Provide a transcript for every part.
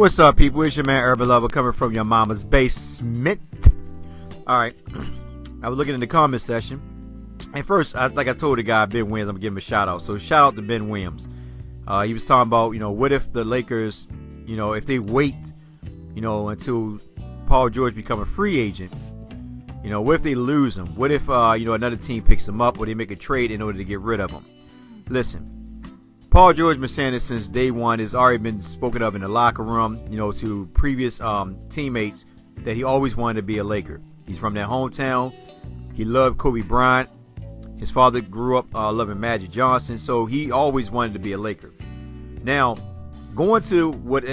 What's up, people? It's your man Urban Lover coming from your mama's basement. Alright, I was looking in the comment section, and first, like I told the guy Ben Williams, I'm gonna give him a shout out. So shout out to Ben Williams. He was talking about, what if the Lakers, if they wait, until Paul George become a free agent, what if they lose him? What if another team picks him up, or they make a trade in order to get rid of him? Listen, Paul George been saying this since day one. It's already been spoken of in the locker room, to previous teammates, that he always wanted to be a Laker. He's from their hometown. He loved Kobe Bryant. His father grew up loving Magic Johnson, so he always wanted to be a Laker. Now, going to what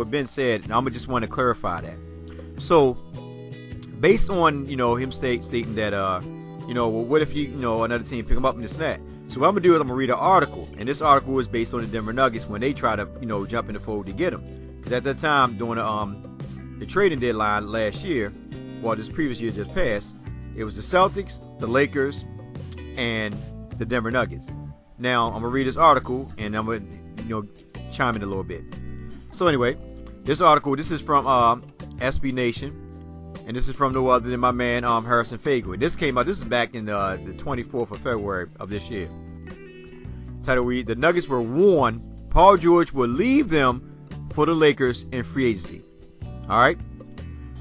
Ben said, I'm just want to clarify that. So, based on him stating that what if another team pick him up and this and that. So what I'm gonna do is I'm gonna read an article, and this article is based on the Denver Nuggets when they try to jump in the fold to get him. Because at that time, during the trading deadline last year, this previous year just passed, it was the Celtics, the Lakers, and the Denver Nuggets. Now I'm gonna read this article, and I'm gonna chime in a little bit. So anyway, this article, this is from SB Nation. And this is from no other than my man Harrison Fagel. And this is back in the 24th of February of this year. Title read, the Nuggets were warned Paul George would leave them for the Lakers in free agency. Alright?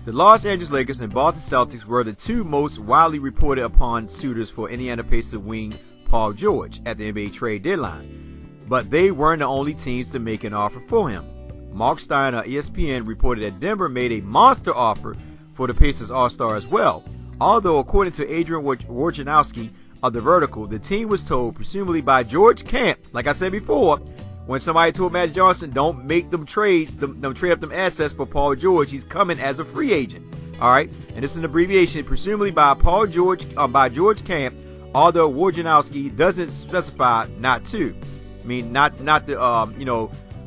The Los Angeles Lakers and Boston Celtics were the two most widely reported upon suitors for Indiana Pacers wing Paul George at the NBA trade deadline. But they weren't the only teams to make an offer for him. Mark Stein of ESPN reported that Denver made a monster offer for the Pacers All-Star as well. Although, according to Adrian Wojnarowski of The Vertical, the team was told, presumably by George Camp, like I said before, when somebody told Magic Johnson, don't make them trades, them trade up them assets for Paul George, he's coming as a free agent. Alright? And this is an abbreviation, presumably by George Camp, although Wojnarowski doesn't specify not to. I mean, not the,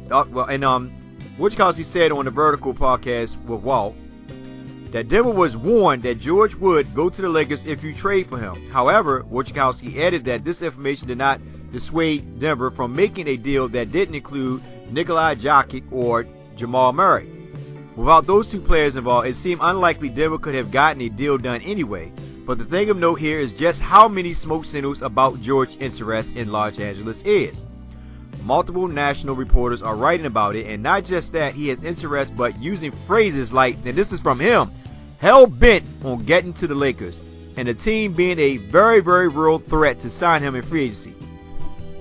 Wojnarowski said on the Vertical podcast with Walt, that Denver was warned that George would go to the Lakers if you trade for him. However, Wojnarowski added that this information did not dissuade Denver from making a deal that didn't include Nikolai Jokic or Jamal Murray. Without those two players involved, it seemed unlikely Denver could have gotten a deal done anyway. But the thing of note here is just how many smoke signals about George's interest in Los Angeles is. Multiple national reporters are writing about it, and not just that he has interest, but using phrases like, and this is from him, hell-bent on getting to the Lakers, and the team being a very, very real threat to sign him in free agency.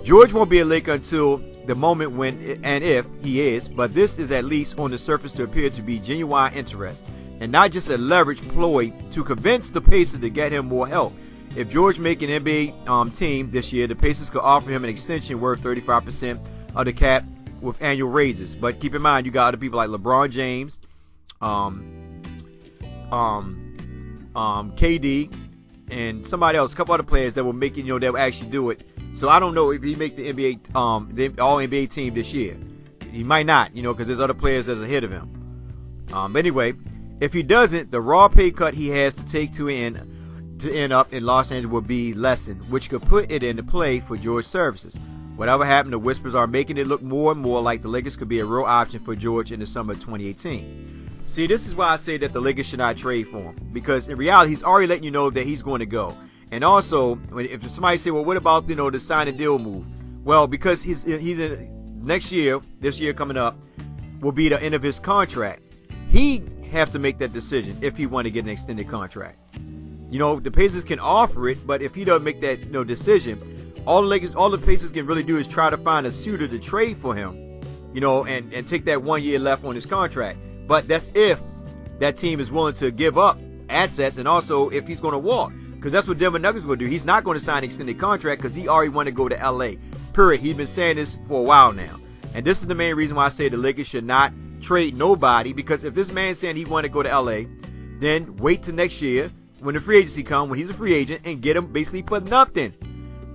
George won't be a Laker until the moment when and if he is, but this is at least on the surface to appear to be genuine interest, and not just a leverage ploy to convince the Pacers to get him more help. If George make an NBA team this year, the Pacers could offer him an extension worth 35% of the cap with annual raises. But keep in mind, you got other people like LeBron James, KD, and somebody else, a couple other players that will make it, that will actually do it. So I don't know if he make the NBA, the All NBA team this year. He might not, because there's other players that's ahead of him. But anyway, if he doesn't, the raw pay cut he has to take to end up in Los Angeles will be lessened, which could put it into play for George's services. Whatever happened, the whispers are making it look more and more like the Lakers could be a real option for George in the summer of 2018. See, this is why I say that the Lakers should not trade for him, because in reality, he's already letting you know that he's going to go. And also, if somebody say, well, what about the sign and deal move? Well, because he's in next year, this year coming up, will be the end of his contract. He have to make that decision if he want to get an extended contract. The Pacers can offer it, but if he doesn't make that decision, all the Pacers can really do is try to find a suitor to trade for him, and take that 1 year left on his contract. But that's if that team is willing to give up assets, and also if he's going to walk, because that's what Denver Nuggets will do. He's not going to sign an extended contract because he already want to go to LA. Period. He's been saying this for a while now, and this is the main reason why I say the Lakers should not trade nobody, because if this man's saying he want to go to LA, then wait till next year when the free agency comes, when he's a free agent, and get him basically for nothing.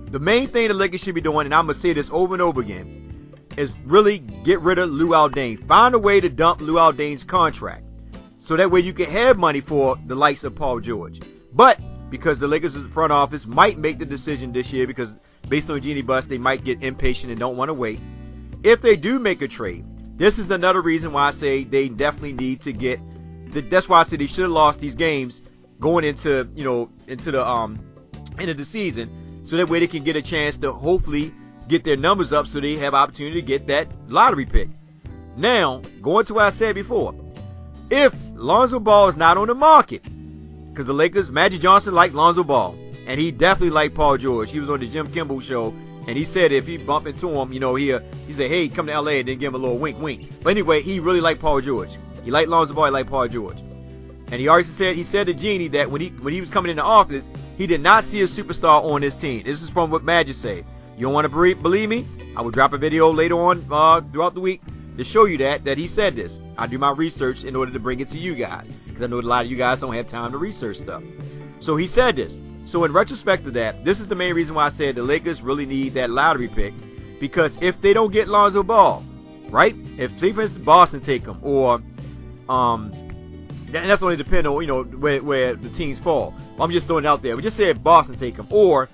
The main thing the Lakers should be doing, and I'm going to say this over and over again, is really get rid of Lou Aldain. Find a way to dump Lou Aldain's contract, so that way you can have money for the likes of Paul George. But because the Lakers' front office might make the decision this year, because based on Jeannie Buss, they might get impatient and don't want to wait. If they do make a trade, this is another reason why I say they definitely need to get. That's why I said they should have lost these games going into into the end of the season, so that way they can get a chance to hopefully get their numbers up, so they have opportunity to get that lottery pick. Now, going to what I said before, if Lonzo Ball is not on the market, because the Lakers, Magic Johnson liked Lonzo Ball, and he definitely liked Paul George. He was on the Jim Kimball show, and he said if he bumped into him, he said, hey, come to LA, and then give him a little wink, wink. But anyway, he really liked Paul George. He liked Lonzo Ball, he liked Paul George. And he already said to Jeannie that when he was coming in the office, he did not see a superstar on his team. This is from what Magic said. You don't want to believe me? I will drop a video later on throughout the week to show you that he said this. I do my research in order to bring it to you guys, because I know a lot of you guys don't have time to research stuff. So he said this. So in retrospect to that, this is the main reason why I said the Lakers really need that lottery pick, because if they don't get Lonzo Ball, right? If, say for instance, Boston take him, or that's only depending on where the teams fall. I'm just throwing it out there. We just say if Boston take him, or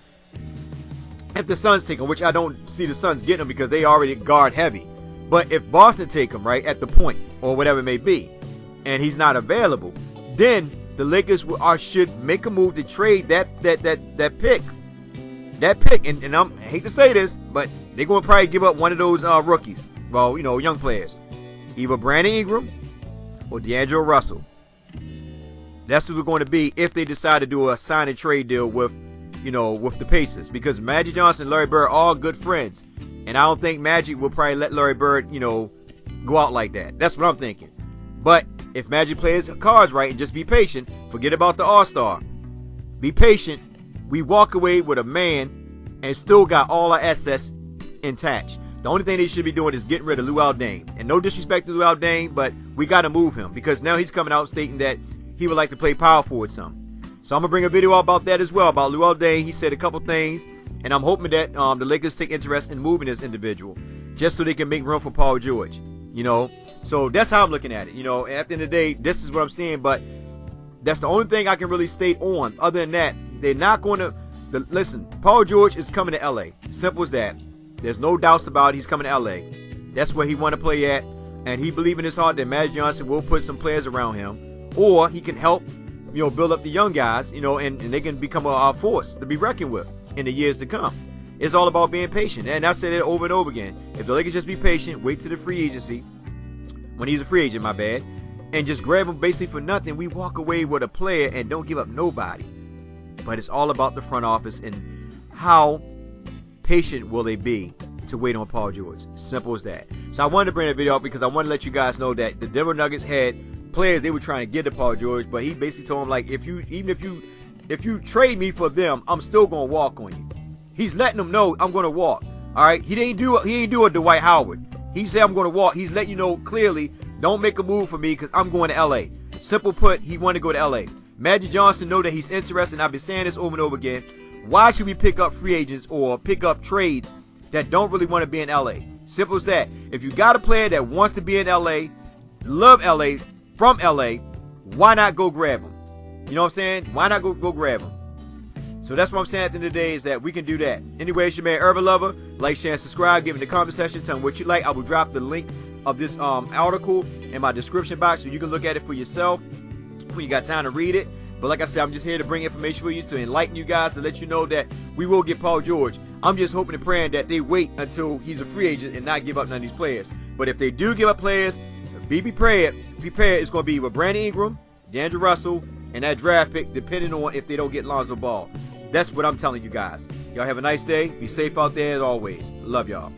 if the Suns take him, which I don't see the Suns getting him because they already guard heavy. But if Boston take him, right, at the point, or whatever it may be, and he's not available, then the Lakers should make a move to trade that pick. That pick, and I hate to say this, but they're going to probably give up one of those rookies. Well, young players. Either Brandon Ingram or D'Angelo Russell. That's who they're going to be if they decide to do a sign and trade deal with the Pacers, because Magic Johnson and Larry Bird are all good friends, and I don't think Magic will probably let Larry Bird go out like that. That's what I'm thinking. But if Magic plays cards right and just be patient, forget about the All-Star, be patient, we walk away with a man and still got all our assets intact. The only thing they should be doing is getting rid of Luol Deng, and no disrespect to Luol Deng, but we got to move him, because now he's coming out stating that he would like to play power forward some. So I'm going to bring a video about that as well, about Luol Deng. He said a couple things, and I'm hoping that the Lakers take interest in moving this individual, just so they can make room for Paul George, So that's how I'm looking at it. At the end of the day, this is what I'm seeing, but that's the only thing I can really state on. Other than that, they're not going to, listen, Paul George is coming to LA. Simple as that. There's no doubts about it. He's coming to LA. That's where he want to play at, and he believes in his heart that Magic Johnson will put some players around him, or he can help build up the young guys, and they can become a force to be reckoned with in the years to come. It's all about being patient, and I said it over and over again. If the Lakers just be patient, wait till the free agency, when he's a free agent, my bad, and just grab him basically for nothing, we walk away with a player and don't give up nobody. But it's all about the front office and how patient will they be to wait on Paul George. Simple as that. So I wanted to bring a video up because I wanted to let you guys know that the Denver Nuggets had players they were trying to get to Paul George, but he basically told him, like, if you trade me for them, I'm still gonna walk on you. He's letting them know I'm gonna walk. All right, he didn't do a Dwight Howard. He said I'm gonna walk. He's letting you know clearly, don't make a move for me because I'm going to LA. Simple put, he wanted to go to LA. Magic Johnson know that he's interested, and I've been saying this over and over again. Why should we pick up free agents or pick up trades that don't really want to be in LA? Simple as that. If you got a player that wants to be in LA, love LA, from LA, why not go grab him? You know what I'm saying? Why not go grab him? So that's what I'm saying at the end of the day, is that we can do that. Anyway, it's your man Urban Lover. Like, share, and subscribe. Give me the comment section. Tell me what you like. I will drop the link of this article in my description box so you can look at it for yourself when you got time to read it. But like I said, I'm just here to bring information for you, to enlighten you guys, to let you know that we will get Paul George. I'm just hoping and praying that they wait until he's a free agent and not give up none of these players. But if they do give up players, be prepared. It's going to be with Brandon Ingram, D'Angelo Russell, and that draft pick, depending on if they don't get Lonzo Ball. That's what I'm telling you guys. Y'all have a nice day. Be safe out there as always. Love y'all.